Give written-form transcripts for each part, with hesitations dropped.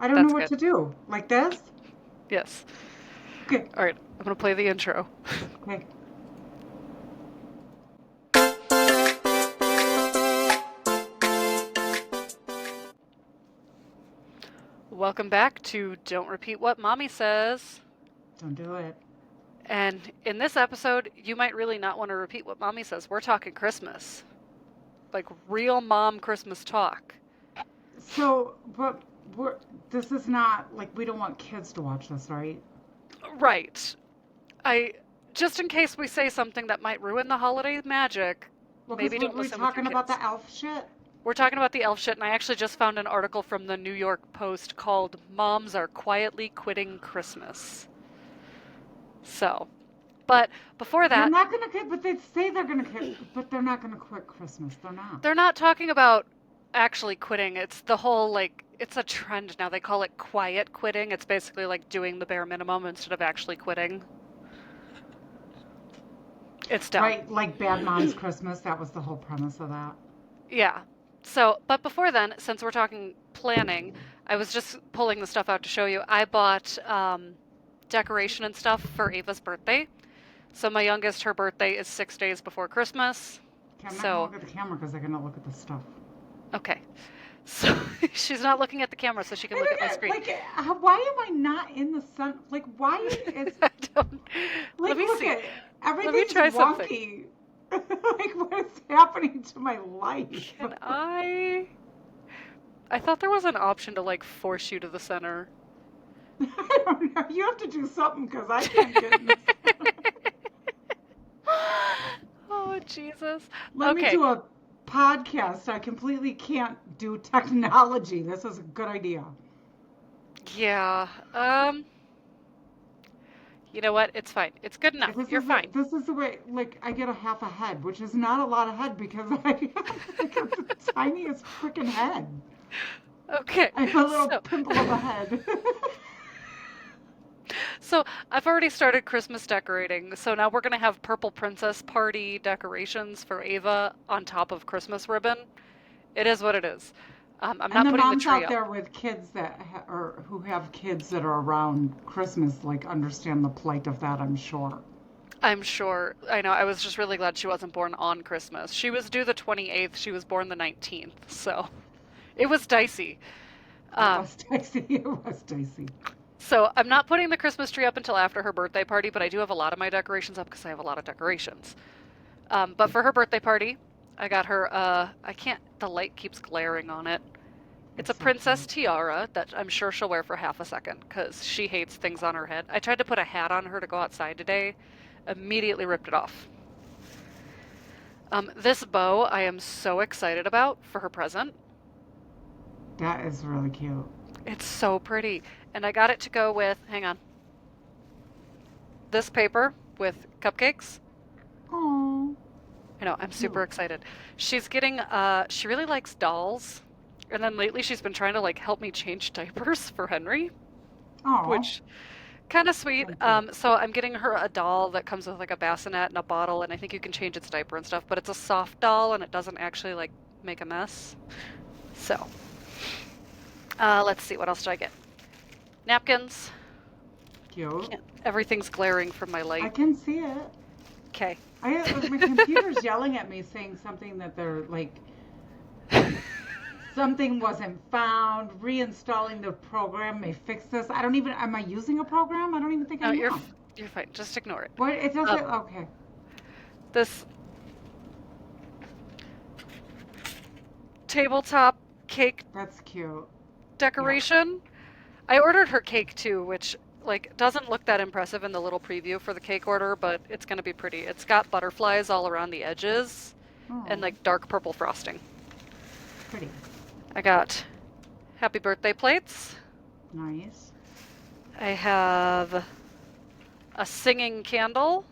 I don't know That's what good. to do. Like this? Yes. Okay. All right. I'm going to play the intro. Okay. Welcome back to Don't Repeat What Mommy Says. Don't do it. And in this episode, you might really not want to repeat what Mommy says. We're talking Christmas. Like real mom Christmas talk. So, but this is not like we don't want kids to watch this, right? Right. I just in case we say something that might ruin the holiday magic, Well, because maybe don't we're listen with your talking about kids. the elf shit. We're talking about the elf shit, and I actually just found an article from the New York Post called Moms Are Quietly Quitting Christmas. So, but before They're that, not gonna quit, but they say they're gonna quit, but they're not gonna quit Christmas. They're not. they're not talking about actually quitting. It's the whole like, it's a trend now. They call it quiet quitting. It's basically like doing the bare minimum instead of actually quitting. It's dumb. Right? Like Bad Moms Christmas. That was the whole premise of that. Yeah. So, but before then, since we're talking planning, I was just pulling the stuff out to show you. I bought decoration and stuff for Ava's birthday. So my youngest, her birthday is 6 days before Christmas. Okay, I'm not gonna So, look at the camera because I'm gonna look at the stuff. okay. So she's not looking at the camera so she can I look at my don't get screen. like why am I not in the sun? Like why is I don't. like Let me look see. at Let me everything's try something. wonky. Like what is happening to my life? Can I? I thought there was an option to like force you to the center. I don't know. You have to do something because I can't get in this. Oh, Jesus. Let me Okay. do a podcast. I completely can't do technology. This is a good idea. Yeah. You know what? It's fine. It's good enough. You're fine. This is the way like I get a half a head, which is not a lot of head because I have like the tiniest freaking head. Okay. I have a little So, pimple of a head. so I've already started Christmas decorating. So now we're gonna have Purple Princess party decorations for Ava on top of Christmas ribbon. It is what it is. I'm And not the putting the moms tree out up. there with kids that or who have kids that are around Christmas like understand the plight of that, I'm sure. I'm sure. I know. I was just really glad she wasn't born on Christmas. She was due the 28th. She was born the 19th. So it was dicey. It Um, was dicey. It was dicey. so I'm not putting the Christmas tree up until after her birthday party, but I do have a lot of my decorations up because I have a lot of decorations. But for her birthday party, I got her, I can't, the light keeps glaring on it. It's a It's so princess cute. tiara that I'm sure she'll wear for half a second because she hates things on her head. I tried to put a hat on her to go outside today, immediately ripped it off. This bow I am so excited about for her present. That is really cute. It's so pretty. And I got it to go with, hang on, this paper with cupcakes. Oh, I know, I'm super cute. excited. She's getting, she really likes dolls. And then lately she's been trying to like help me change diapers for Henry, Oh, which kind of sweet. really cute. So I'm getting her a doll that comes with like a bassinet and a bottle, and I think you can change its diaper and stuff, but it's a soft doll and it doesn't actually like make a mess. So, let's see, what else did I get? Napkins. Cute. Can't, everything's glaring from my I light. can see it. Okay. My computer's yelling at me saying something that they're like something wasn't found. Reinstalling the program may fix this. I don't even. Am I using a program? I don't even think I No, am. you're fine. Just ignore it. What? It doesn't. Um, Okay. this tabletop cake That's cute. Yeah. decoration. I ordered her cake too, which like doesn't look that impressive in the little preview for the cake order, but it's gonna be pretty. It's got butterflies all around the edges and Oh, like dark purple frosting. pretty. I got happy birthday plates. Nice. I have a singing candle.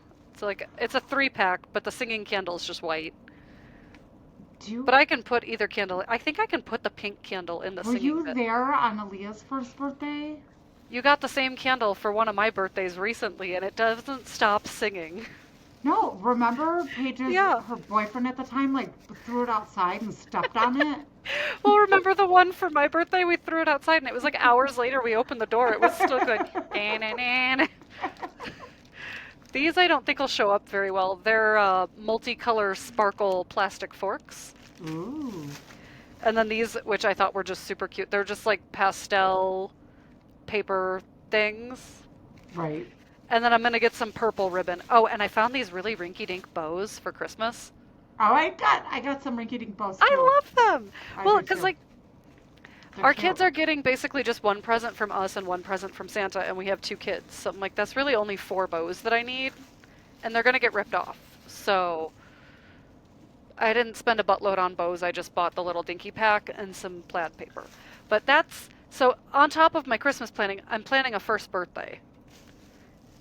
It's a 3-pack, but the singing candle is just white. Do you? But I can put either candle. I think I can put the pink candle in the Were singing you bit. there on Aaliyah's first birthday? You got the same candle for one of my birthdays recently, and it doesn't stop singing. No. Remember Paige's Yeah. her boyfriend at the time like threw it outside and stepped on it. Well, remember the one for my birthday? We threw it outside, and it was like hours later we opened the door. It was still going. "Dan-dan-dan." These I don't think will show up very well. They're multicolor sparkle plastic forks. Ooh, And then these, which I thought were just super cute, they're just like pastel paper things. right. And then I'm gonna get some purple ribbon. Oh, and I found these really rinky-dink bows for Christmas. Oh, I got some rinky-dink bows too. I love them. I Well, do because too. like They're our cute. kids are getting basically just one present from us and one present from Santa, and we have two kids. So I'm like, that's really only four bows that I need, and they're gonna get ripped off. So I didn't spend a buttload on bows. I just bought the little dinky pack and some plaid paper. But that's so on top of my Christmas planning, I'm planning a first birthday.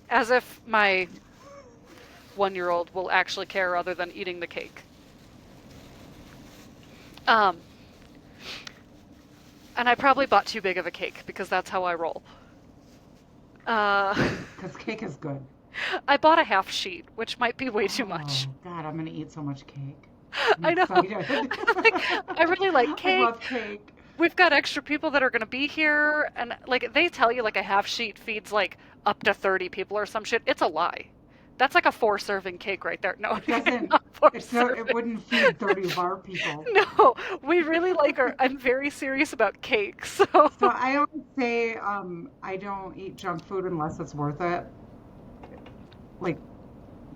As if my 1 year old will actually care other than eating the cake. Um, and I probably bought too big of a cake because that's how I roll. Uh, Because cake is good. I bought a half sheet, which might be way too much. Oh, God, I'm gonna eat so much cake. I'm I know. excited. Like, I really like I cake. love cake. We've got extra people that are going to be here, and like they tell you, like a half sheet feeds like up to 30 people or some shit. It's a lie. That's like a 4 serving cake right there. No, It doesn't. not four It's no. It serving. wouldn't feed 30 of our people. No, we really like our. I'm very serious about cake, so So I always say I don't eat junk food unless it's worth it. Like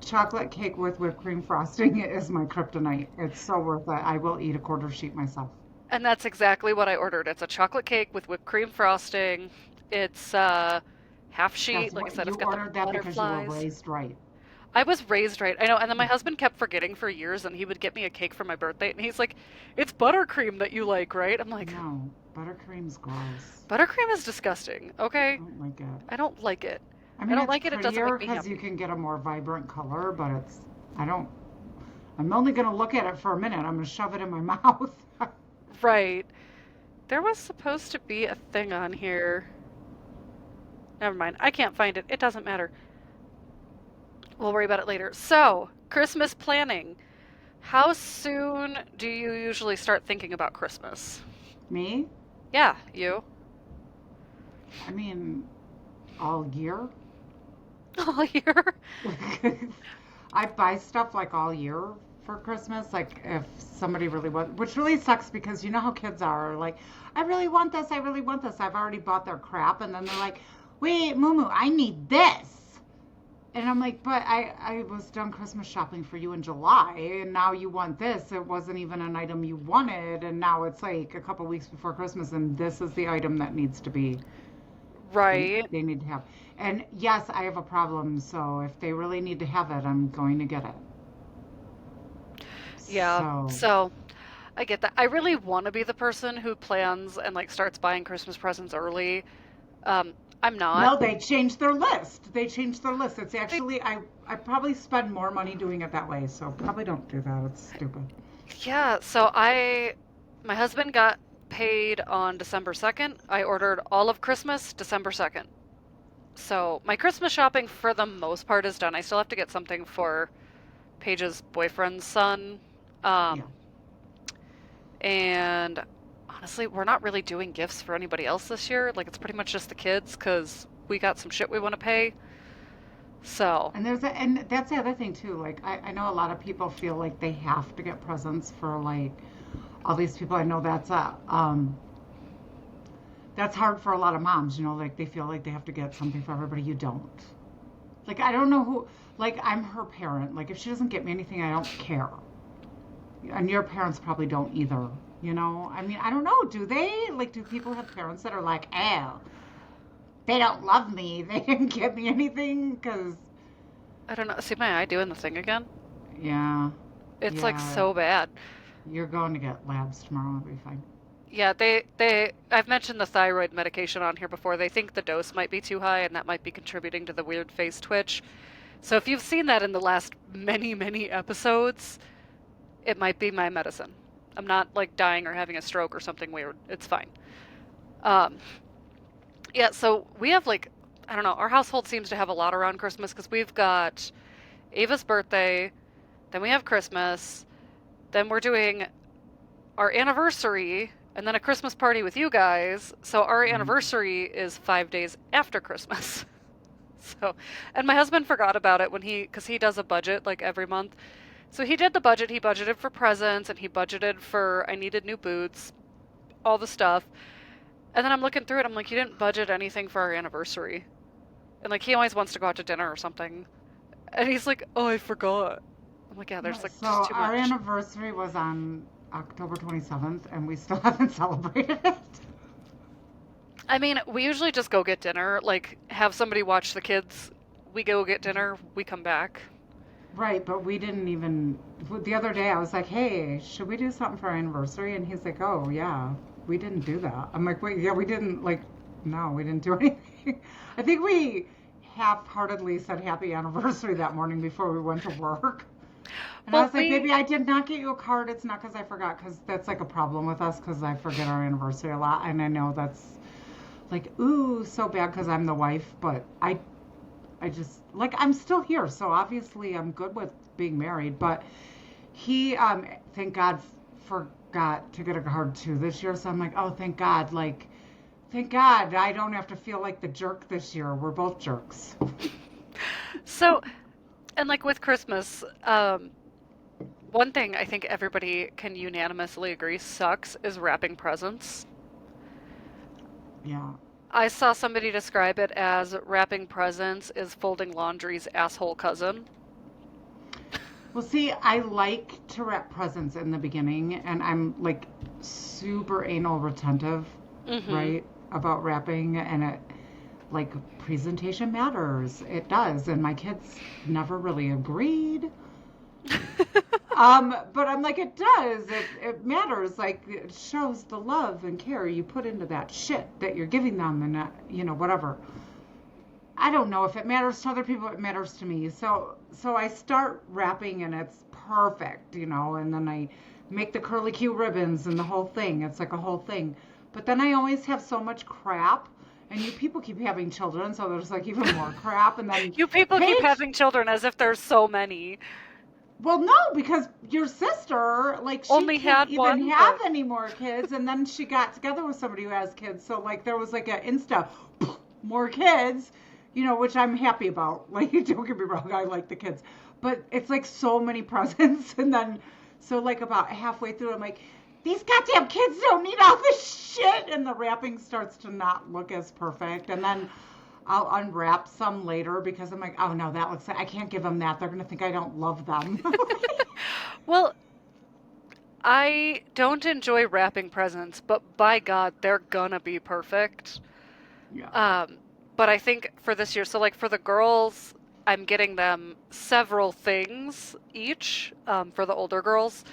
chocolate cake with whipped cream frosting is my kryptonite. It's so worth it. I will eat a quarter sheet myself. and that's exactly what I ordered. It's a chocolate cake with whipped cream frosting. It's half sheet. That's Like I what said, you it's got the ordered that because you were butterflies. raised right. I was raised right. I know. And then my husband kept forgetting for years, and he would get me a cake for my birthday, and he's like, "It's buttercream that you like, right?" I'm like, No, buttercream's gross. "Buttercream is disgusting." I Okay, don't like it. I don't like it. I I mean, don't it's like it. It doesn't prettier make me because you happy. can get a more vibrant color, but I don't, I'm only going to look at it for a minute. I'm going to shove it in my mouth. Right. There was supposed to be a thing on here. Never mind. I can't find it. It doesn't matter. We'll worry about it later. So, Christmas planning. How soon do you usually start thinking about Christmas? Me? Yeah, you. I mean, all year. All year. I buy stuff like all year for Christmas. Like if somebody really wants, which really sucks because you know how kids are. Like, I really want this. I really want this. I've already bought their crap, and then they're like, "Wait, Mumu, I need this." And I'm like, but I was done Christmas shopping for you in July, and now you want this. It wasn't even an item you wanted, and now it's like a couple weeks before Christmas, and this is the item that needs to be, Right. they need to have. And yes, I have a problem, so if they really need to have it, I'm going to get it. Yeah. So, So, I get that. I really want to be the person who plans and like starts buying Christmas presents early. Um, I'm not. no, they changed their list. They changed their list. It's They, actually, I probably spend more money doing it that way, so probably don't do that. It's stupid. yeah, my husband got paid on December 2nd. I ordered all of Christmas December 2nd. So my Christmas shopping for the most part is done. I still have to get something for Paige's boyfriend's son. Yeah. Um, and honestly, we're not really doing gifts for anybody else this year. Like it's pretty much just the kids because we got some shit we want to pay. So, And that's the other thing too. Like I know a lot of people feel like they have to get presents for like all these people. I know that's hard for a lot of moms, you know, like they feel like they have to get something for everybody. You don't. Like I don't know who like I'm her parent. Like if she doesn't get me anything, I don't care. And your parents probably don't either, you know? I mean, I don't know, do they? Like do people have parents that are like, "Oh, they don't love me. They didn't get me anything because I don't know. See my eye doing the thing again? yeah, It's like yeah, so bad. you're going to get labs tomorrow. It'll be fine." Yeah, I've mentioned the thyroid medication on here before. They think the dose might be too high and that might be contributing to the weird face twitch. So if you've seen that in the last many, many episodes, it might be my medicine. I'm not like dying or having a stroke or something weird. It's fine. Um, yeah, so we have like, I don't know, our household seems to have a lot around Christmas because we've got Ava's birthday, then we have Christmas, then we're doing our anniversary and then a Christmas party with you guys. So our Right. anniversary is 5 days after Christmas. So, and my husband forgot about it because he does a budget like every month. So he did the budget. He budgeted for presents and he budgeted for I needed new boots, all the stuff. And then I'm looking through it. I'm like, you didn't budget anything for our anniversary. And like, he always wants to go out to dinner or something. And he's like, oh, I forgot. I'm like, yeah, there's like So just too our much. anniversary was on October 27th, and we still haven't celebrated it. I mean, we usually just go get dinner, like have somebody watch the kids. We go get dinner, we come back. Right, but we didn't even. The other day, I was like, "Hey, should we do something for our anniversary?" And he's like, "Oh yeah, we didn't do that." I'm like, "Wait, yeah, we didn't like. No, we didn't do anything." I think we half-heartedly said happy anniversary that morning before we went to work. And I Well, was like, "Baby, I did not get you a card. It's not because I forgot, because that's like a problem with us, because I forget our anniversary a lot, and I know that's like, ooh, so bad because I'm the wife, but I just like I'm still here, so obviously I'm good with being married. But he, thank God, forgot to get a card too this year. So I'm like, oh, thank God, like, thank God I don't have to feel like the jerk this year. We're both jerks. so, and like with Christmas, one thing I think everybody can unanimously agree sucks is wrapping presents. Yeah. I saw somebody describe it as wrapping presents is folding laundry's asshole cousin. Well, see, I like to wrap presents in the beginning, and I'm like super anal retentive, Mm-hmm. right, about wrapping, and it like presentation matters. It does, and my kids never really agreed. But I'm like, it does. It matters. Like, it shows the love and care you put into that shit that you're giving them, and whatever. I don't know if it matters to other people. It matters to me. So I start wrapping, and it's perfect, and then I make the curly Q ribbons and the whole thing. It's like a whole thing. But then I always have so much crap, and you people keep having children, so there's like even more crap. And then You people keep Paige, having children as if there's so many. well, no, because your sister, like, she Only can't had even one, have but any more kids, and then she got together with somebody who has kids, so like there was like a Insta, more kids, which I'm happy about. Like, don't get me wrong, I like the kids, but it's like so many presents, and then so like about halfway through, I'm like, these goddamn kids don't need all this shit, and the wrapping starts to not look as perfect, and then I'll unwrap some later because I'm like, oh no, that looks like I can't give them that. They're gonna think I don't love them. well, I don't enjoy wrapping presents, but by God, they're gonna be perfect. Yeah. Um, but I think for this year, so like for the girls, I'm getting them several things each, for the older girls.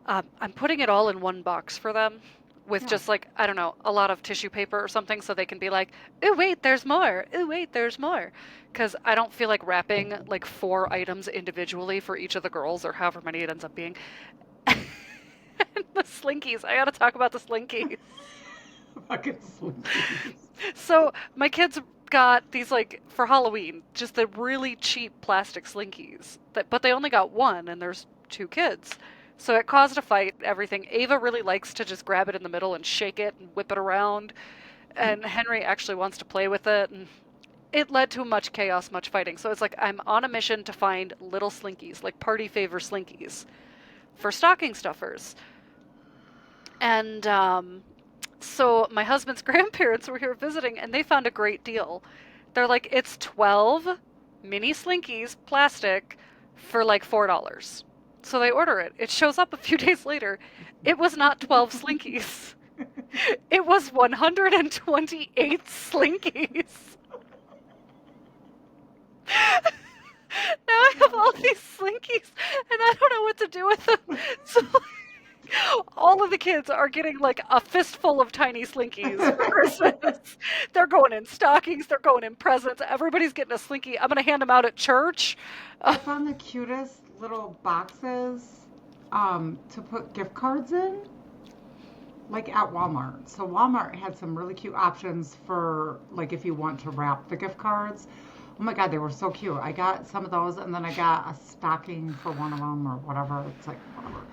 I'm putting it all in one box for them with Yeah. just like, I don't know, a lot of tissue paper or something so they can be like, oh, wait, there's more. Oh, wait, there's more. Because I don't feel like wrapping like 4 items individually for each of the girls or however many it ends up being. And the slinkies. I gotta talk about the slinkies. Fucking slinkies. So my kids got these like for Halloween, just the really cheap plastic slinkies. But they only got one, and there's 2 kids. So it caused a fight. Everything. Ava really likes to just grab it in the middle and shake it and whip it around, and Henry actually wants to play with it. And it led to much chaos, much fighting. So it's like I'm on a mission to find little slinkies, like party favor slinkies, for stocking stuffers. And so my husband's grandparents were here visiting and they found a great deal. They're like, it's 12 mini Slinkies, plastic, for like $4. So they order it. It shows up a few days later. It was not 12 Slinkies, it was 128 Slinkies. Now I have all these Slinkies and I don't know what to do with them. So all of the kids are getting like a fistful of tiny Slinkies for Christmas. They're going in stockings, they're going in presents. Everybody's getting a Slinky. I'm going to hand them out at church. I Uh, found the cutest little boxes to put gift cards in, like at Walmart. So Walmart had some really cute options for like if you want to wrap the gift cards. Oh my God, they were so cute. I got some of those, and then I got a stocking for one of them or whatever. It's like whatever.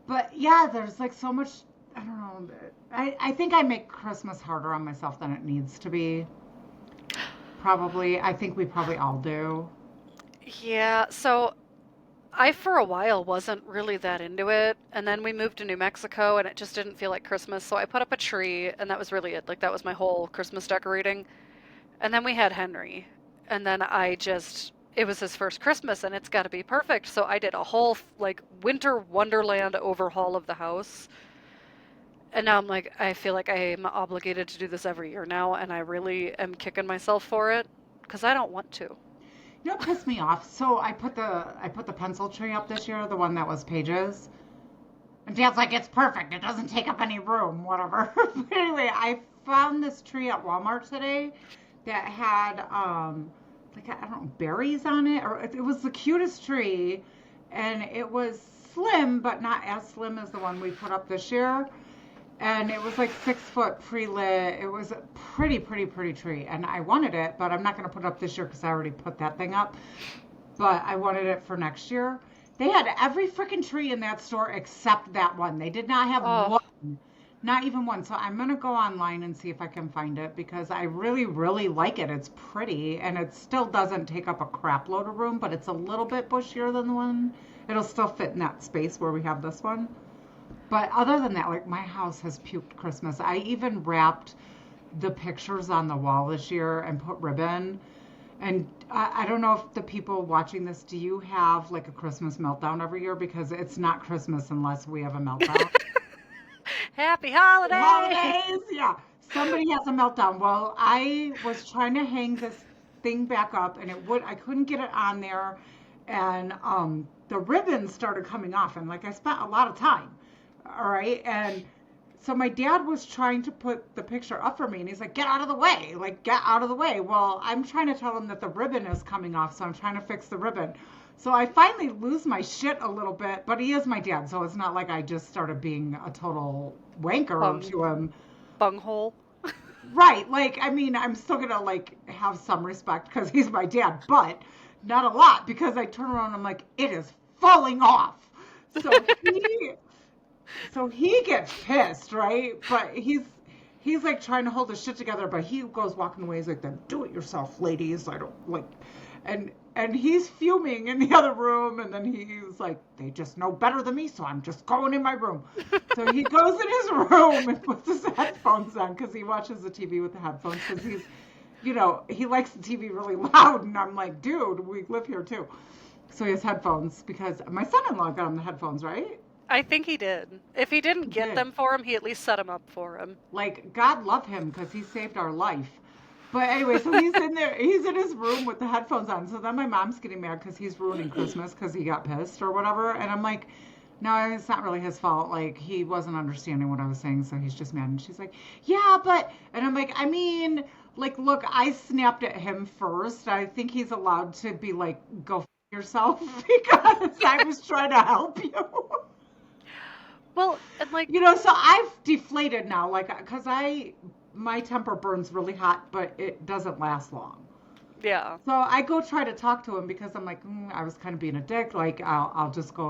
But yeah, there's like so much. I don't know. I think I make Christmas harder on myself than it needs to be. Probably. I think we probably all do. Yeah, so I for a while wasn't really that into it, and then we moved to New Mexico and it just didn't feel like Christmas, so I put up a tree and that was really it. Like that was my whole Christmas decorating. And then we had Henry, and then I just it was his first Christmas and it's got to be perfect. So I did a whole like winter wonderland overhaul of the house. And now I'm like I feel like I am obligated to do this every year now and I really am kicking myself for it because I don't want to. You know what pissed me off? So I put the pencil tree up this year, the one that was pages. And Dad's like, it's perfect. It doesn't take up any room, whatever. But anyway, I found this tree at Walmart today that had like I don't know, berries on it, or it was the cutest tree, and it was slim, but not as slim as the one we put up this year. And it was like 6 foot pre-lit. It was a pretty, pretty, pretty tree, and I wanted it, but I'm not going to put it up this year because I already put that thing up. But I wanted it for next year. They had every freaking tree in that store except that one. They did not have Oh, one, not even one. So I'm gonna go online and see if I can find it because I really, really like it. It's pretty and it still doesn't take up a crap load of room, but it's a little bit bushier than the one. It'll still fit in that space where we have this one. But other than that, like my house has puked Christmas. I even wrapped the pictures on the wall this year and put ribbon. And I don't know if the people watching this, do you have like a Christmas meltdown every year? Because it's not Christmas unless we have a meltdown. happy holiday! Holidays, yeah. Somebody has a meltdown. Well, I was trying to hang this thing back up and I couldn't get it on there. And the ribbon started coming off. And like I spent a lot of time. All right. And so my dad was trying to put the picture up for me and he's like, get out of the way. Like, get out of the way. Well, I'm trying to tell him that the ribbon is coming off. So I'm trying to fix the ribbon. So I finally lose my shit a little bit, but he is my dad. So it's not like I just started being a total wanker Bung to him. bunghole. Right. Like, I mean, I'm still going to like have some respect because he's my dad, but not a lot because I turn around and I'm like, it is falling off. So he so he gets pissed, right? But he's like trying to hold his shit together, but he goes walking away. He's like, "Then do it yourself, ladies. I don't like," and he's fuming in the other room, and then he's like, "They just know better than me, so I'm just going in my room." So he goes in his room and puts his headphones on because he watches the TV with the headphones because he likes the TV really loud, and I'm like, "Dude, we live here too." So he has headphones because my son-in-law got him the headphones, right? I think he did. If he didn't He get did. them for him, he at least set them up for him. Like, God love him because he saved our life. But anyway, so he's in there, he's in his room with the headphones on. So then my mom's getting mad because he's ruining Christmas because he got pissed or whatever. And I'm like, no, it's not really his fault. Like, he wasn't understanding what I was saying, so he's just mad. And she's like, yeah, but, and I'm like, I mean, like, look, I snapped at him first. I think he's allowed to be like, go f yourself because I was trying to help you. Well, and like, So I've deflated now, like, because my temper burns really hot, but it doesn't last long. yeah. So I go try to talk to him because I'm like, I was kind of being a dick. Like, I'll just go,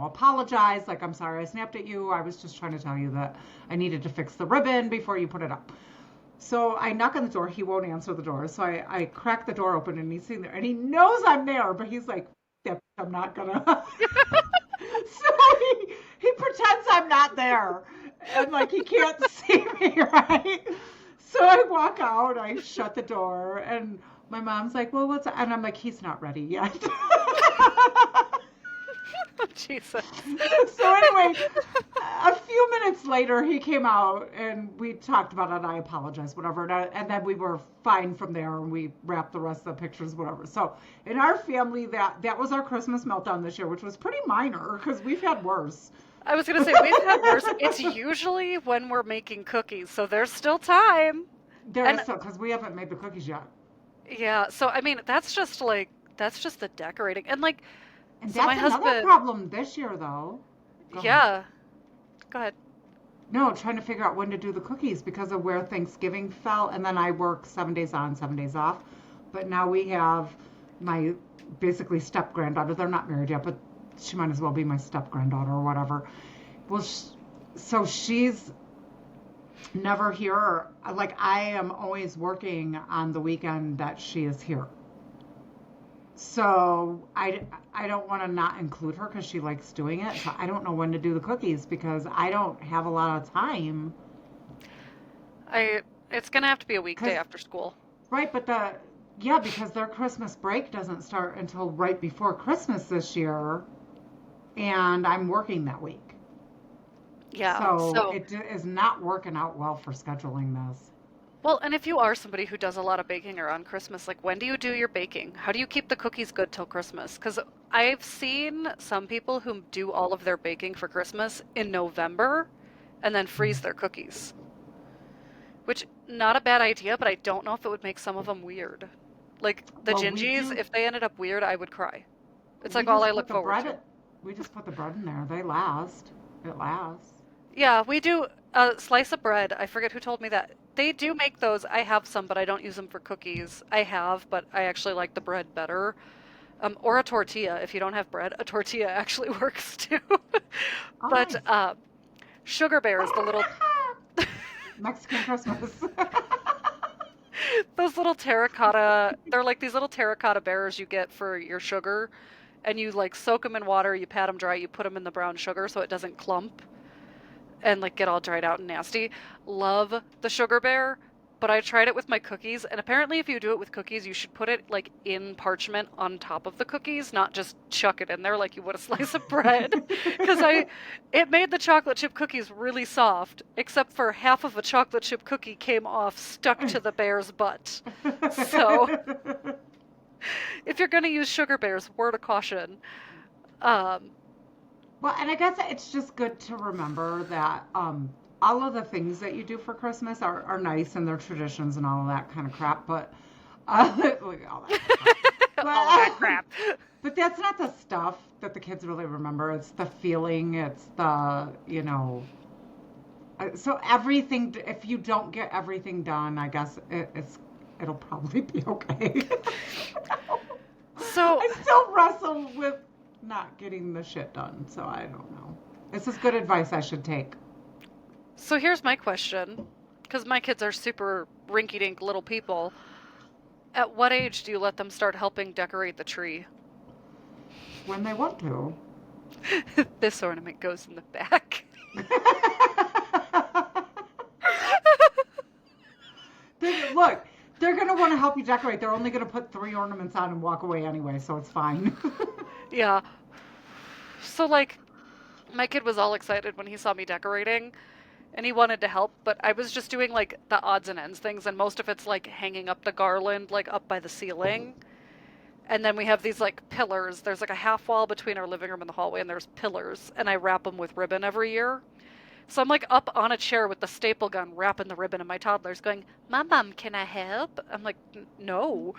apologize. Like, I'm sorry I snapped at you. I was just trying to tell you that I needed to fix the ribbon before you put it up. So I knock on the door. He won't answer the door. So I crack the door open and he's sitting there and he knows I'm there, but he's like, yeah, I'm not gonna. So he pretends I'm not there. And like he can't see me, right? So I walk out, I shut the door, and my mom's like, well, what's that? And I'm like, he's not ready yet. Jesus. So anyway, a few minutes later, he came out and we talked about it. And I apologized, whatever. And then we were fine from there and we wrapped the rest of the pictures, whatever. So in our family, that was our Christmas meltdown this year, which was pretty minor because we've had worse. I was gonna say we've had worse. It's usually when we're making cookies, so there's still time. There And is so because we haven't made the cookies yet. yeah, so I mean that's just the decorating. And like And so my that's another husband problem this year, though. Go ahead. yeah, go ahead. No, trying to figure out when to do the cookies because of where Thanksgiving fell. And then I work 7 days on, 7 days off. But now we have my basically step granddaughter. They're not married yet, but she might as well be my step granddaughter or whatever. Well, so she's never here. Like I am always working on the weekend that she is here. So I don't want to not include her because she likes doing it. So I don't know when to do the cookies because I don't have a lot of time. I it's gonna have to be a weekday Cause after school. right, but yeah, because their Christmas break doesn't start until right before Christmas this year, and I'm working that week. Yeah. So So, it is not working out well for scheduling this. well, and if you are somebody who does a lot of baking around Christmas, like when do you do your baking? How do you keep the cookies good till Christmas? Because I've seen some people who do all of their baking for Christmas in November and then freeze their cookies, which not a bad idea, but I don't know if it would make some of them weird. Like the Well, gingies, if they ended up weird, I would cry. It's we like all I just put look the forward bread to. in, we just put the bread in there. They last. It lasts. Yeah, we do a slice of bread. I forget who told me that. They do make those. I have some, but I don't use them for cookies. I have, but I actually like the bread better. Or a tortilla. If you don't have bread, a tortilla actually works too. Oh, But nice. sugar bears, the little Mexican Christmas. those little terracotta, they're like these little terracotta bears you get for your sugar, and you like soak them in water, you pat them dry, you put them in the brown sugar so it doesn't clump and like get all dried out and nasty. Love the sugar bear, but I tried it with my cookies, and apparently if you do it with cookies, you should put it like in parchment on top of the cookies, not just chuck it in there like you would a slice of bread. Because it made the chocolate chip cookies really soft, except for half of a chocolate chip cookie came off stuck to the bear's butt. So if you're gonna use sugar bears, word of caution. Um, Well, and I guess it's just good to remember that all of the things that you do for Christmas are nice and they're traditions and all of that kind of crap, but look at all that kind of crap. all of that But crap. but that's not the stuff that the kids really remember. It's the feeling. It's so everything. If you don't get everything done, I guess it'll probably be okay. So I still wrestle with not getting the shit done, so I don't know. This is good advice I should take. So here's my question, because my kids are super rinky-dink little people. At what age do you let them start helping decorate the tree? When they want to. This ornament goes in the back. Look, they're going to want to help you decorate. They're only going to put 3 ornaments on and walk away anyway, so it's fine. Yeah. So like my kid was all excited when he saw me decorating and he wanted to help, but I was just doing like the odds and ends things and most of it's like hanging up the garland like up by the ceiling. And then we have these like pillars. There's like a half wall between our living room and the hallway and there's pillars and I wrap them with ribbon every year. So I'm like up on a chair with the staple gun wrapping the ribbon and my toddler's going, "Mom, can I help?" I'm like, "No.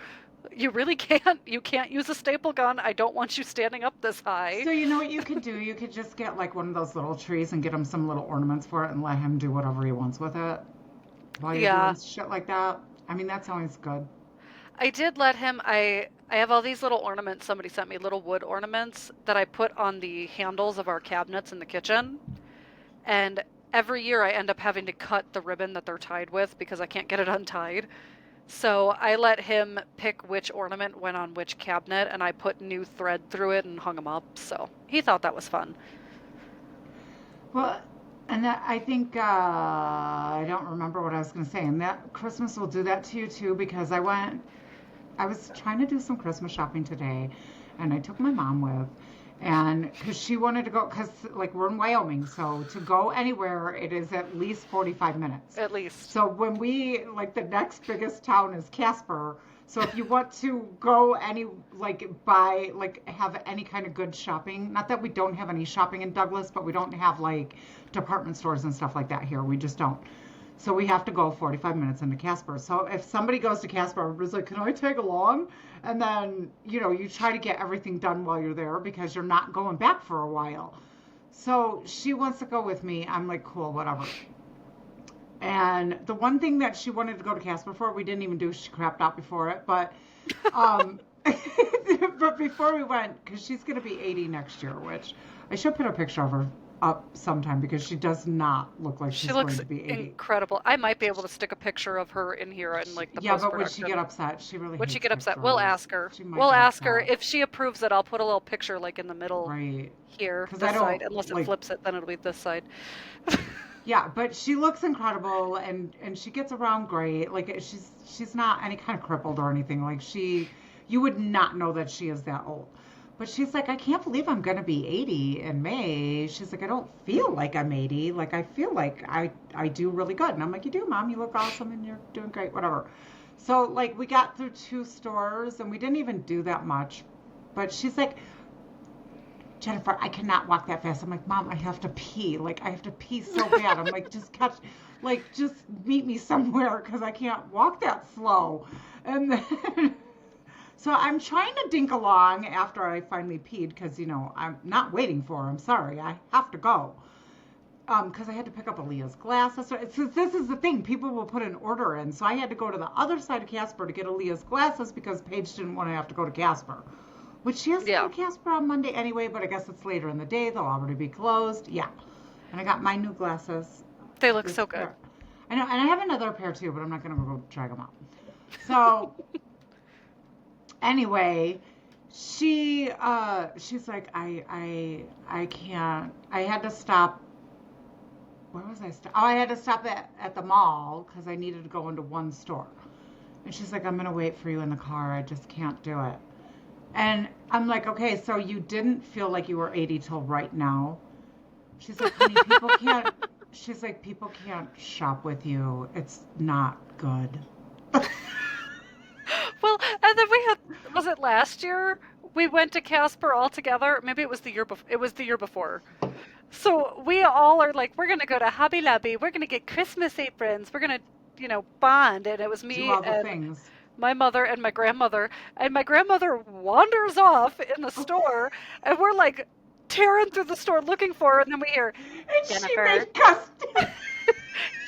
You really can't. You can't use a staple gun. I don't want you standing up this high." So you know what you could do? You could just get like one of those little trees and get him some little ornaments for it and let him do whatever he wants with it while you're Yeah. doing shit like that. I mean, that's always good. I did let him I have all these little ornaments somebody sent me, little wood ornaments that I put on the handles of our cabinets in the kitchen. And every year I end up having to cut the ribbon that they're tied with because I can't get it untied. So I let him pick which ornament went on which cabinet, and I put new thread through it and hung them up. So he thought that was fun. Well, and that I think I don't remember what I was going to say. And that Christmas will do that to you too because I was trying to do some Christmas shopping today, and I took my mom with, and because she wanted to go, because like we're in Wyoming, so to go anywhere, it is at least 45 minutes. At least. So when like the next biggest town is Casper. So if you want to go have any kind of good shopping, not that we don't have any shopping in Douglas, but we don't have like department stores and stuff like that here. We just don't. So we have to go 45 minutes into Casper. So if somebody goes to Casper, everybody's like, "Can I tag along?" And then, you try to get everything done while you're there because you're not going back for a while. So she wants to go with me. I'm like, cool, whatever. And the one thing that she wanted to go to Casper for, we didn't even do. She crapped out before it. But but before we went, because she's going to be 80 next year, which I should put a picture of her up sometime because she does not look like She she's going looks to be 80. incredible. I might be able to stick a picture of her in here in like the Yeah, but would she post-production. get upset? She really Would she hates get upset? We'll pictures. ask her. She might We'll get ask her upset. if she approves it. I'll put a little picture like in the middle Right. here, Because I this side. don't Unless it like, flips it, then it'll be this side. yeah, but she looks incredible and she gets around great. Like she's not any kind of crippled or anything. Like you would not know that she is that old. But she's like, I can't believe I'm gonna be 80 in May. She's like, I don't feel like I'm 80. Like I feel like I do really good. And I'm like, you do, Mom. You look awesome and you're doing great. Whatever. So like we got through 2 stores and we didn't even do that much. But she's like, Jennifer, I cannot walk that fast. I'm like, Mom, I have to pee. Like, I have to pee so bad. I'm like, just meet me somewhere because I can't walk that slow. And then, so I'm trying to dink along after I finally peed because, I'm not waiting for her. I'm sorry. I have to go. Because I had to pick up Aaliyah's glasses. So this is the thing. People will put an order in. So I had to go to the other side of Casper to get Aaliyah's glasses because Paige didn't want to have to go to Casper. Which she has to go Yeah. to Casper on Monday anyway, but I guess it's later in the day. They'll already be closed. Yeah. And I got my new glasses. They look This so good. pair. I know, and I have another pair too, but I'm not going to go drag them out. So, anyway, she's like, I can't. I had to stop. Where was I? Oh, I had to stop at the mall because I needed to go into one store. And she's like, I'm going to wait for you in the car. I just can't do it. And I'm like, okay, so you didn't feel like you were 80 till right now. She's like, honey, people can't shop with you. It's not good. Well, and then we had, was it last year? We went to Casper all together. Maybe it was the year before. It was the year before. So we all are like, we're gonna go to Hobby Lobby. We're gonna get Christmas aprons. We're gonna, bond. And it was Do me all the and things. my mother and my grandmother. And my grandmother wanders off in the store, and we're like tearing through the store looking for her. And then we hear, And she Jennifer, made custom.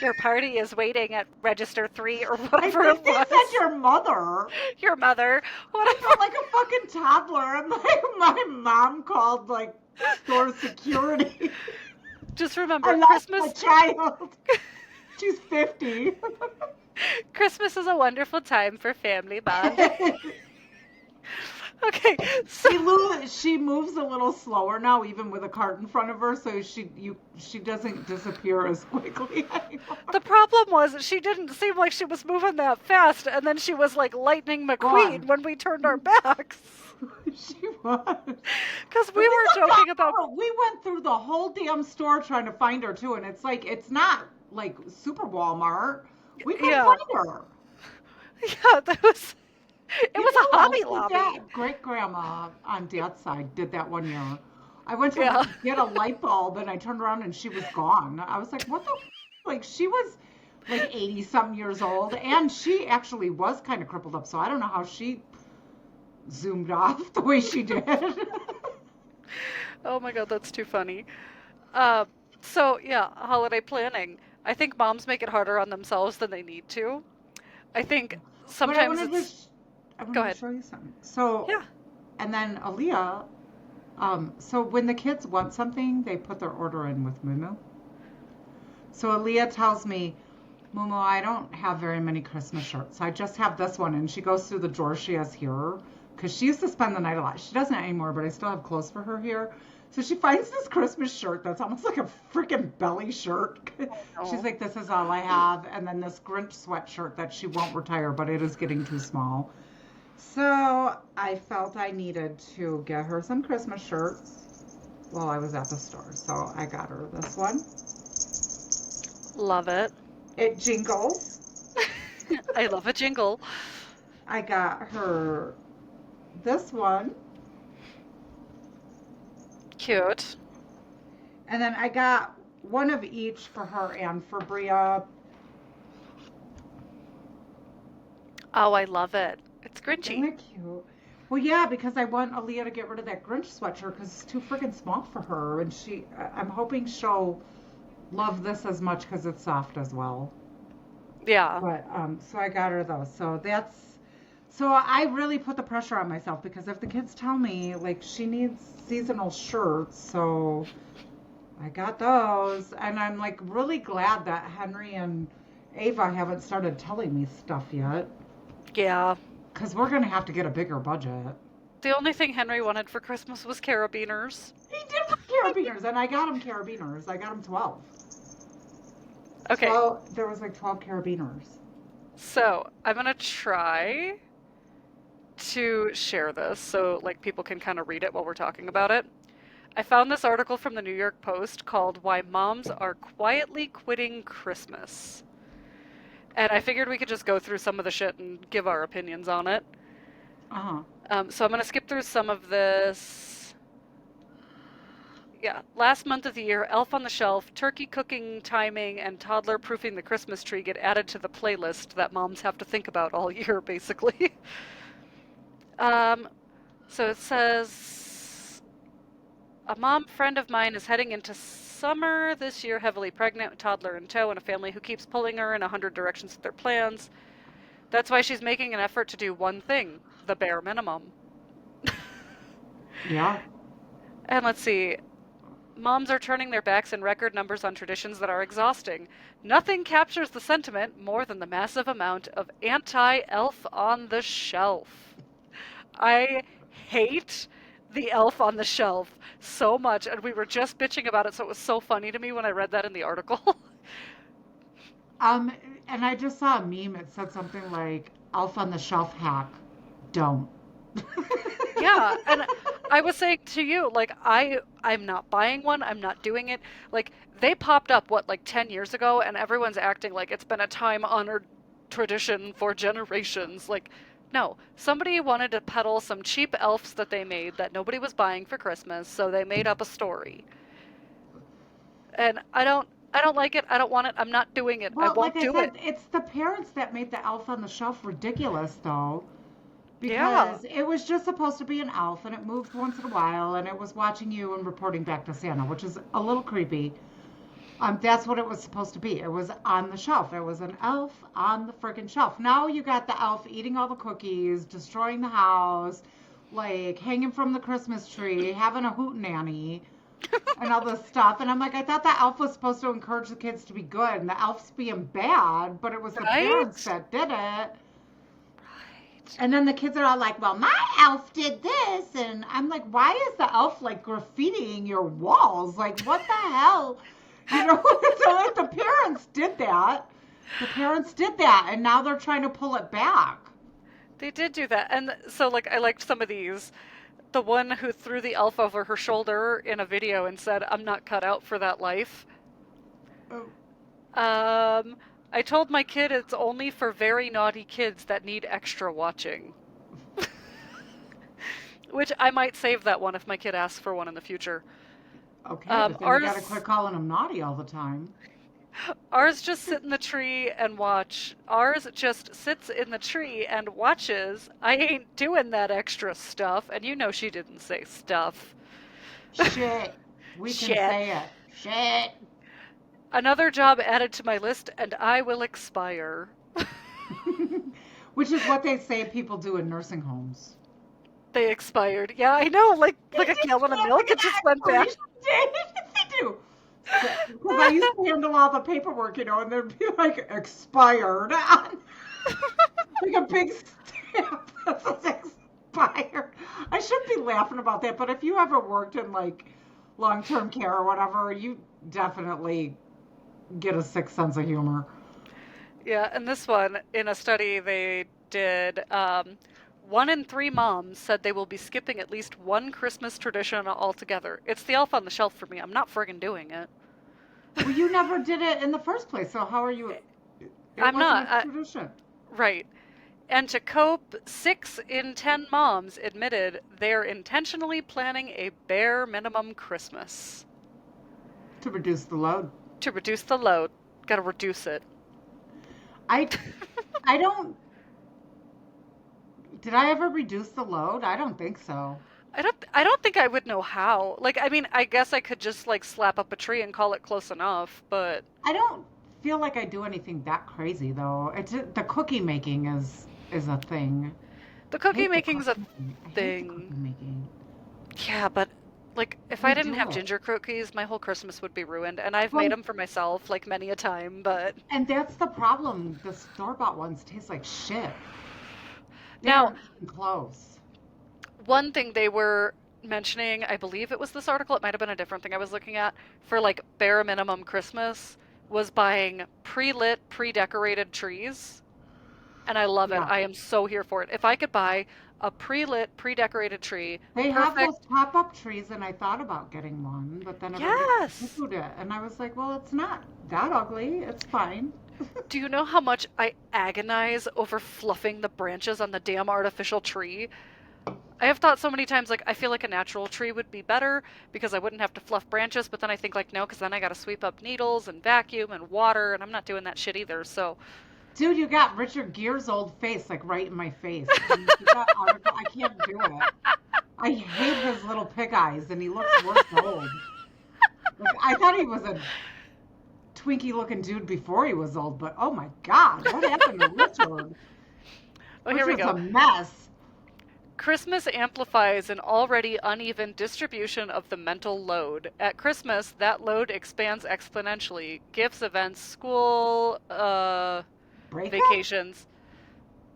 your party is waiting at register 3 or I whatever think it they was. said your mother. Your mother. I Whatever. felt like a fucking toddler. I'm like, my mom called like store security. Just I remember, lost my child. She's 50. Christmas is a wonderful time for family bonding. Okay, so She moves a little slower now, even with a cart in front of her, so she doesn't disappear as quickly anymore. the problem was she didn't seem like she was moving that fast, and then she was like Lightning McQueen Gone. when we turned our backs. She was. Because we were joking about. We went through the whole damn store trying to find her too, and it's like it's not like Super Walmart. We couldn't Yeah. find her. Yeah, that was. It You was know a what Hobby else Lobby. did that? Great grandma on dad's side did that one year. I went to Yeah. get a light bulb and I turned around and she was gone. I was like, what the like she was like 80 something years old and she actually was kind of crippled up, so I don't know how she zoomed off the way she did. Oh my God, that's too funny. Uh, so yeah, holiday planning. I think moms make it harder on themselves than they need to. I think But sometimes it's. I Go wanted ahead. to show you something. So Yeah. and then Aaliyah, so when the kids want something, they put their order in with Mumu. So Aaliyah tells me, Mumu, I don't have very many Christmas shirts. I just have this one. And she goes through the drawer she has here because she used to spend the night a lot. She doesn't anymore, but I still have clothes for her here. So she finds this Christmas shirt that's almost like a freaking belly shirt. She's like, this is all I have. And then this Grinch sweatshirt that she won't retire, but it is getting too small. So I felt I needed to get her some Christmas shirts while I was at the store. So I got her this one. Love it. It jingles. I love a jingle. I got her this one. Cute. And then I got one of each for her and for Bria. Oh, I love it. It's Isn't Grinchy. it cute? Well, yeah, because I want Aaliyah to get rid of that Grinch sweatshirt because it's too freaking small for her. And I'm hoping she'll love this as much because it's soft as well. Yeah. But so I got her those. So I really put the pressure on myself, because if the kids tell me like she needs seasonal shirts, so I got those. And I'm like really glad that Henry and Ava haven't started telling me stuff yet. Yeah. Because we're going to have to get a bigger budget. The only thing Henry wanted for Christmas was carabiners. He did want carabiners, and I got him carabiners. I got him 12. Okay, 12. There was like 12 carabiners. so I'm gonna try to share this so like people can kind of read it while we're talking about it. I found this article from the New York Post called Why Moms Are Quietly Quitting Christmas. And I figured we could just go through some of the shit and give our opinions on it. Uh huh. So I'm going to skip through some of this. Yeah, last month of the year, Elf on the Shelf, turkey cooking timing, and toddler proofing the Christmas tree get added to the playlist that moms have to think about all year, basically. um, so it says a mom friend of mine is heading into summer this year, heavily pregnant, toddler in tow, and a family who keeps pulling her in 100 directions with their plans. That's why she's making an effort to do one thing, the bare minimum. Yeah. And let's see. Moms are turning their backs in record numbers on traditions that are exhausting. Nothing captures the sentiment more than the massive amount of anti elf on the shelf. I hate the elf on the shelf so much, and we were just bitching about it, so it was so funny to me when I read that in the article. Um, and I just saw a meme. It said something like "Elf on the Shelf hack." Don't. Yeah, and I was saying to you, like I'm not buying one. I'm not doing it. Like they popped up what like 10 years ago and everyone's acting like it's been a time-honored tradition for generations. Like no, somebody wanted to peddle some cheap elves that they made that nobody was buying for Christmas, so they made up a story. And I don't like it. I don't want it. I'm not doing it. I Well, like won't I do it. said, it's the parents that made the Elf on the Shelf ridiculous, though, Yeah. because it was just supposed to be an elf, and it moved once in a while, and it was watching you and reporting back to Santa, which is a little creepy. That's what it was supposed to be. It was on the shelf. It was an elf on the friggin' shelf. Now you got the elf eating all the cookies, destroying the house, like hanging from the Christmas tree, having a hootenanny, and all this stuff. And I'm like, I thought the elf was supposed to encourage the kids to be good, and the elf's being bad, but it was the parents Right? that did it. Right. And then the kids are all like, well, my elf did this. And I'm like, why is the elf like graffitiing your walls? Like, what the hell? You know, so like the parents did that. The parents did that, and now they're trying to pull it back. They did do that. And so like I liked some of these. The one who threw the elf over her shoulder in a video and said, "I'm not cut out for that life." Oh, Um, I told my kid it's only for very naughty kids that need extra watching. Which I might save that one if my kid asks for one in the future. okay, but then you got to Ours quit calling them naughty all the time. ours just sit in the tree and watch. Ours just sits in the tree and watches. I ain't doing that extra stuff, and you know she didn't say stuff. Shit. We can Shit. say it. Shit. Another job added to my list, and I will expire. Which is what they say people do in nursing homes. They expired. Yeah, I know, They like a just gallon of go for milk, the it just went bad. expiration date. They do. Because I used to handle all the paperwork, and there'd be like expired on like a big stamp that says expired. I shouldn't be laughing about that, but if you ever worked in like long-term care or whatever, you definitely get a sick sense of humor. Yeah, and this one, in a study they did, 1 in 3 moms said they will be skipping at least one Christmas tradition altogether. It's the elf on the shelf for me. I'm not friggin' doing it. Well, you never did it in the first place, so how are you? It I'm wasn't not. a tradition. Right. And to cope, 6 in 10 moms admitted they're intentionally planning a bare minimum Christmas To reduce the load. to reduce the load. Gotta reduce it. I I don't. Did I ever reduce the load? I don't think so. I don't think I would know how. Like I mean, I guess I could just like slap up a tree and call it close enough, but I don't feel like I do anything that crazy though. The cookie making is a thing. the I cookie hate the making's a cookie making. I hate the cookie thing. making. Yeah, but Like, if I We didn't do have it. ginger cookies, my whole Christmas would be ruined. And I've made Well, them for myself, like, many a time, but. and that's the problem. The store-bought ones taste like shit. They Now, aren't even close. one thing they were mentioning, I believe it was this article, it might have been a different thing I was looking at, for like bare minimum Christmas, was buying pre-lit, pre-decorated trees. And I love it. Yeah. I am so here for it. If I could buy a pre-lit, pre-decorated tree, They have those perfect. pop-up trees, and I thought about getting one, but then everybody Yes. poo-pooed it. And I was like, well, it's not that ugly. It's fine. Do you know how much I agonize over fluffing the branches on the damn artificial tree? I have thought so many times, like, I feel like a natural tree would be better because I wouldn't have to fluff branches, but then I think, like, no, because then I gotta sweep up needles and vacuum and water, and I'm not doing that shit either, so. Dude, you got Richard Gere's old face, like right in my face. Can you see that article? I can't do it. I hate his little pig eyes, and he looks worse old. Like, I thought he was a twinky looking dude before he was old, but oh my God, what happened to Richard? Oh, here we Richard's go. a mess. Christmas amplifies an already uneven distribution of the mental load. At Christmas, that load expands exponentially. Gifts, events, school, Breakup? vacations.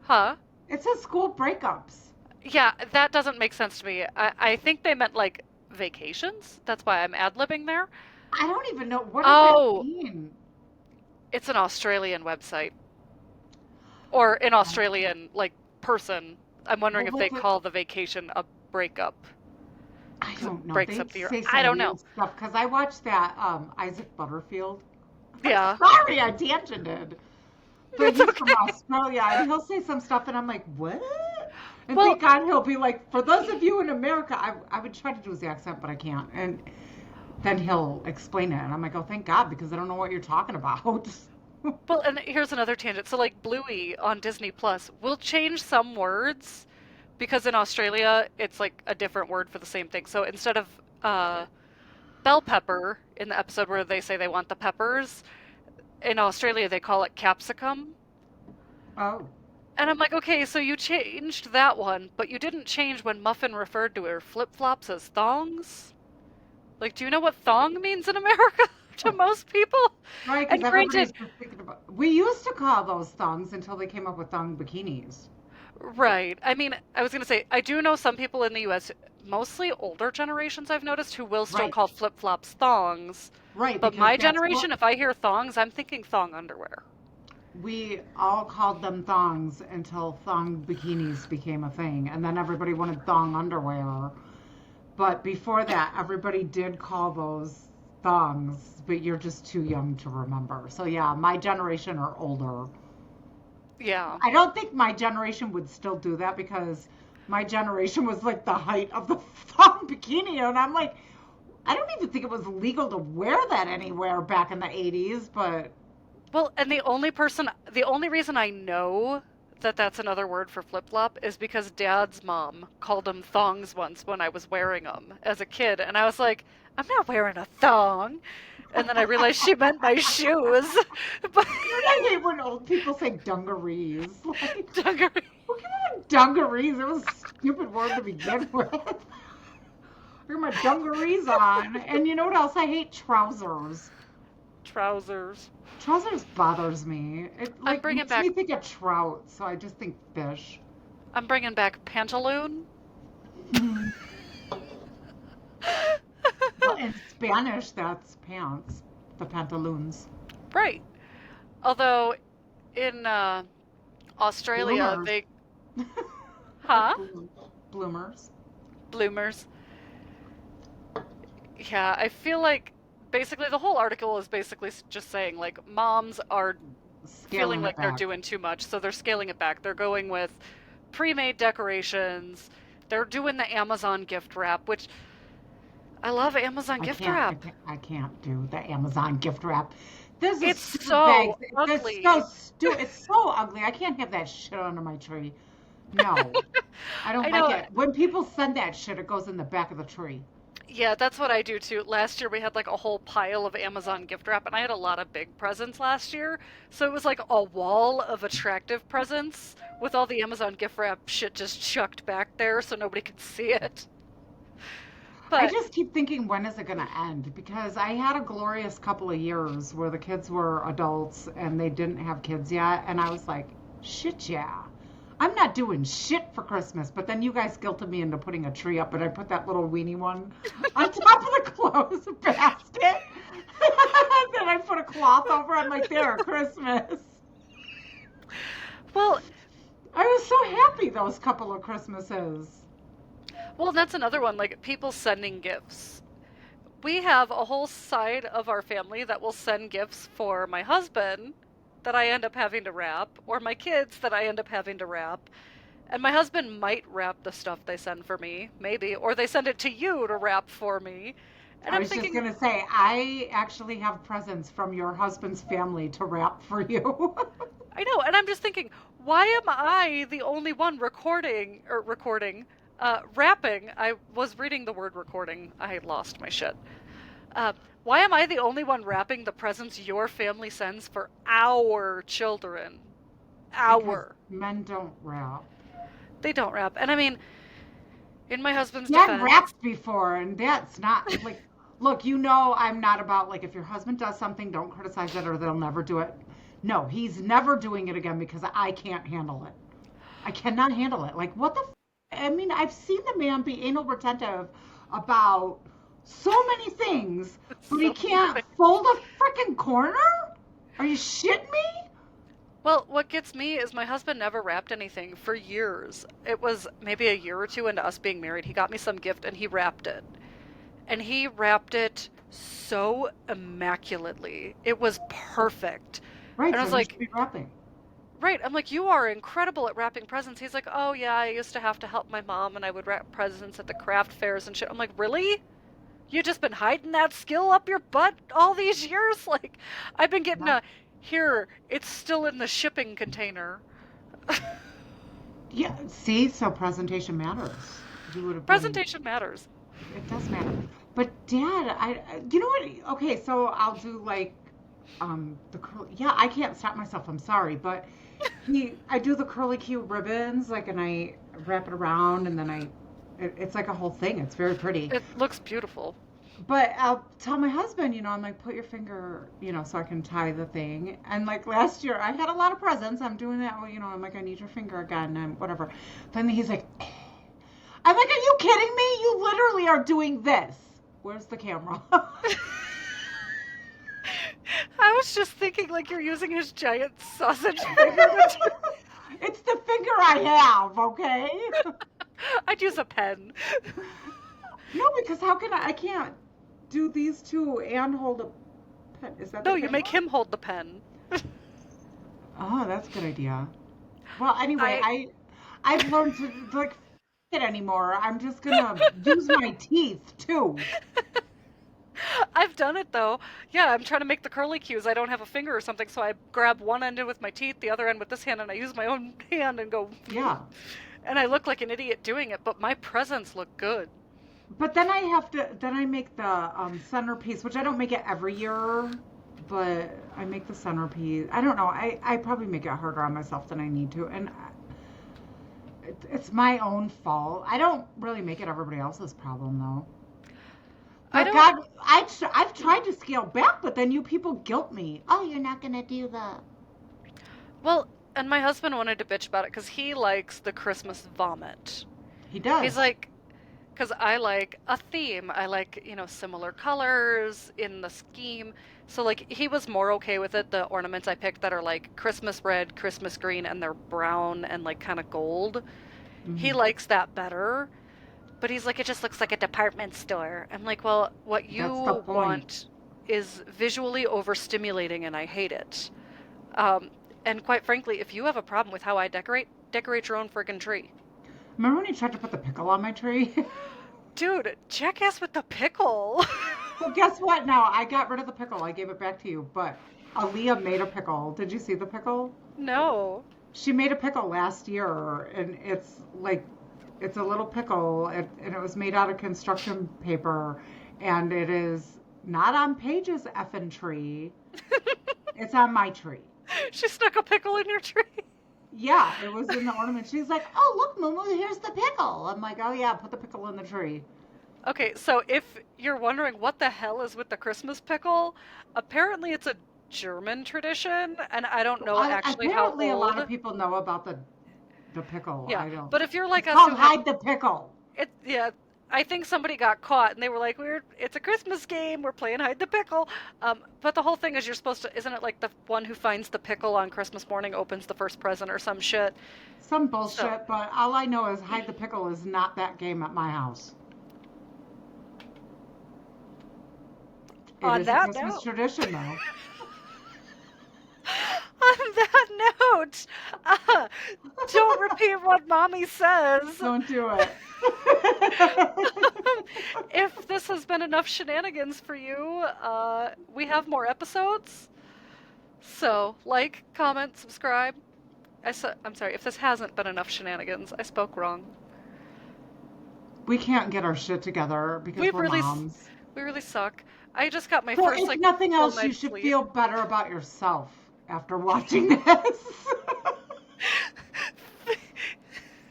Huh? It says school breakups. Yeah, that doesn't make sense to me. I think they meant like vacations. That's why I'm ad-libbing there. I don't even know. What does that Oh, mean? it's an Australian website. Or an Australian, like, person. I'm wondering What if was they it? call the vacation a breakup. I Because it don't know. breaks They up the year. say I some don't know. weird stuff because I watched that Isaac Butterfield. I'm Yeah. sorry, I tangented. But It's he's from okay. Australia, and he'll say some stuff, and I'm like, what? And Well, thank God he'll be like, for those of you in America, I would try to do his accent, but I can't. And then he'll explain it, and I'm like, oh, thank God, because I don't know what you're talking about. well, and here's another tangent. So, like, Bluey on Disney Plus will change some words because in Australia it's like a different word for the same thing. So instead of bell pepper in the episode where they say they want the peppers, in Australia they call it capsicum. Oh, And I'm like, okay, so you changed that one, but you didn't change when Muffin referred to her flip-flops as thongs? Like, do you know what thong means in America to most people? right, because And everybody's granted, just thinking about. We used to call those thongs until they came up with thong bikinis. right. I mean, I was gonna say, I do know some people in the US, mostly older generations I've noticed, who will still Right, call flip-flops thongs. right, But because my that's generation, what if I hear thongs, I'm thinking thong underwear. we all called them thongs until thong bikinis became a thing, and then everybody wanted thong underwear. But before that, everybody did call those thongs, but you're just too young to remember. So yeah, my generation or older. Yeah. I don't think my generation would still do that because my generation was like the height of the thong bikini, and I'm like, I don't even think it was legal to wear that anywhere back in the 80s, but Well, and the only reason I know that that's another word for flip-flop is because Dad's mom called them thongs once when I was wearing them as a kid, and I was like, I'm not wearing a thong. And then I realized she meant my shoes. But dude, I hate when old people say dungarees. Like, dungaree who came up with dungarees? It was a stupid word to begin with. I got my dungarees on. And you know what else? I hate trousers. trousers. Trousers bothers me. It I'm like bringing makes me back think of trout, so I just think fish. I'm bringing back pantaloon. Well, in Spanish, that's pants, the pantaloons. Right. Although in Australia Bloomers. they Like huh? bloomers. Bloomers. Yeah, I feel like basically the whole article is basically just saying like moms are feeling Scaling it like they're back. doing too much, so they're scaling it back. They're going with pre-made decorations. They're doing the Amazon gift wrap, which I love Amazon I gift can't, I wrap. can't, I can't do the Amazon gift wrap. This is It's stupid bags. so It's so ugly. stupid. It's so ugly. I can't have that shit under my tree. No, I don't I like know. it. When people send that shit, it goes in the back of the tree. Yeah, that's what I do too. Last year we had like a whole pile of Amazon gift wrap, and I had a lot of big presents last year. So it was like a wall of attractive presents with all the Amazon gift wrap shit just chucked back there so nobody could see it. I But just keep thinking, when is it going to end? Because I had a glorious couple of years where the kids were adults and they didn't have kids yet. And I was like, shit, yeah. I'm not doing shit for Christmas. But then you guys guilted me into putting a tree up, and I put that little weenie one on top of the clothes basket. Then I put a cloth over. I'm like, there, Christmas. well, I was so happy those couple of Christmases. that's another one, like people sending gifts. We have a whole side of our family that will send gifts for my husband that I end up having to wrap, or my kids that I end up having to wrap. And my husband might wrap the stuff they send for me, maybe, or they send it to you to wrap for me. And I I'm was just thinking, gonna say, I actually have presents from your husband's family to wrap for you. I know, and I'm just thinking, why am I the only one rapping? I was reading the word recording. I lost my shit. Uh, why am I the only one wrapping the presents your family sends for our children? Because Our. men don't wrap. They don't wrap. And I mean, in my husband's Dad defense, wrapped before, and that's not like, look, you know, I'm not about like, if your husband does something, don't criticize it or they'll never do it. No, he's never doing it again because I can't handle it. I cannot handle it. Like, what the? I mean, I've seen the man be anal retentive about so many things, but he so can't fold a freaking corner? Are you shitting me? well, what gets me is my husband never wrapped anything for years. It was maybe a year or two into us being married. He got me some gift and he wrapped it. And he wrapped it so immaculately. It was perfect. Right, And I so was he should like, be wrapping. right, I'm like, you are incredible at wrapping presents. He's like, oh yeah, I used to have to help my mom and I would wrap presents at the craft fairs and shit. I'm like, really? You just been hiding that skill up your butt all these years? Like, I've been getting Not, here, it's still in the shipping container. yeah, see, so presentation matters. You would have been, Presentation matters. it does matter. But Dad, you know what? Okay, so I'll do like, the curly, yeah, I can't stop myself. I'm sorry, but I do the curly Q ribbons, like, and I wrap it around, and then it's like a whole thing. It's very pretty. It looks beautiful. But I'll tell my husband, I'm like, put your finger, so I can tie the thing. And like last year, I had a lot of presents. I'm doing that, I'm like, I need your finger again, and whatever. Then he's like, I'm like, are you kidding me? You literally are doing this. Where's the camera? I was just thinking like you're using his giant sausage finger. It's the finger I have, okay? I'd use a pen. No, because how can I can't do these two and hold a pen. Is that the No, you make camera? him hold the pen. Oh, that's a good idea. Well, anyway, I I've learned to like it anymore. I'm just gonna use my teeth too. I've done it though. Yeah, I'm trying to make the curly cues. I don't have a finger or something, so I grab one end with my teeth, the other end with this hand, and I use my own hand and go. Yeah. And I look like an idiot doing it, but my presents look good. But then then I make the centerpiece, which I don't make it every year, but I make the centerpiece. I don't know. I probably make it harder on myself than I need to. And it's my own fault. I don't really make it everybody else's problem, though. I But don't. God, I've tried to scale back, but then you people guilt me. Oh, you're not going to do that. Well, and my husband wanted to bitch about it because he likes the Christmas vomit. He does. He's like, because I like a theme. I like, similar colors in the scheme. So, like, he was more okay with it. The ornaments I picked that are like Christmas red, Christmas green, and they're brown and like kind of gold. He Mhm. likes that better. But he's like, it just looks like a department store. I'm like, well, what That's the you point. want is visually overstimulating, and I hate it. Um, and quite frankly, if you have a problem with how I decorate your own friggin' tree. Remember when you tried to put the pickle on my tree? Dude, jackass with the pickle. Well, guess what? Now I got rid of the pickle. I gave it back to you. But Aaliyah made a pickle. Did you see the pickle? No. She made a pickle last year, and it's a little pickle, and it was made out of construction paper, and it is not on Paige's effing tree. It's on my tree. She stuck a pickle in your tree. Yeah, it was in the ornament. She's like, "Oh, look, Moo, here's the pickle." I'm like, "Oh yeah, put the pickle in the tree." Okay, so if you're wondering what the hell is with the Christmas pickle, apparently it's a German tradition, and I don't know actually how Apparently, a lot old. of people know about the pickle. Yeah, I don't. but if you're like It's us called who have hide the pickle. it, yeah, I think somebody got caught and they were like, "We're it's a Christmas game. We're playing hide the pickle." But the whole thing is you're supposed to, isn't it like the one who finds the pickle on Christmas morning opens the first present or some shit? Some So bullshit, but all I know is hide the pickle is not that game at my house. It on is a that Christmas note, tradition, though. on that note, uh, don't repeat what mommy says. Don't do it. If this has been enough shenanigans for you, we have more episodes. So, like, comment, subscribe. I'm sorry, if this hasn't been enough shenanigans, I spoke wrong. We can't get our shit together because We we're really, moms. we really suck. I just got my So first, if like, nothing full else, you night's should sleep. feel better about yourself after watching this.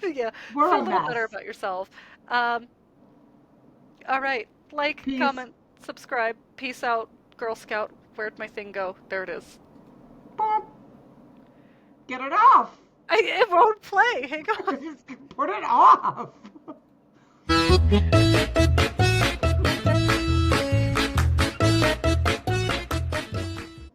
Yeah, We're feel a a little better mess. about yourself. Um, all right, like, Peace. comment, subscribe. Peace out, Girl Scout. Where'd my thing go? There it is. Boop. Get it off. It won't play. Hang on. Put it off.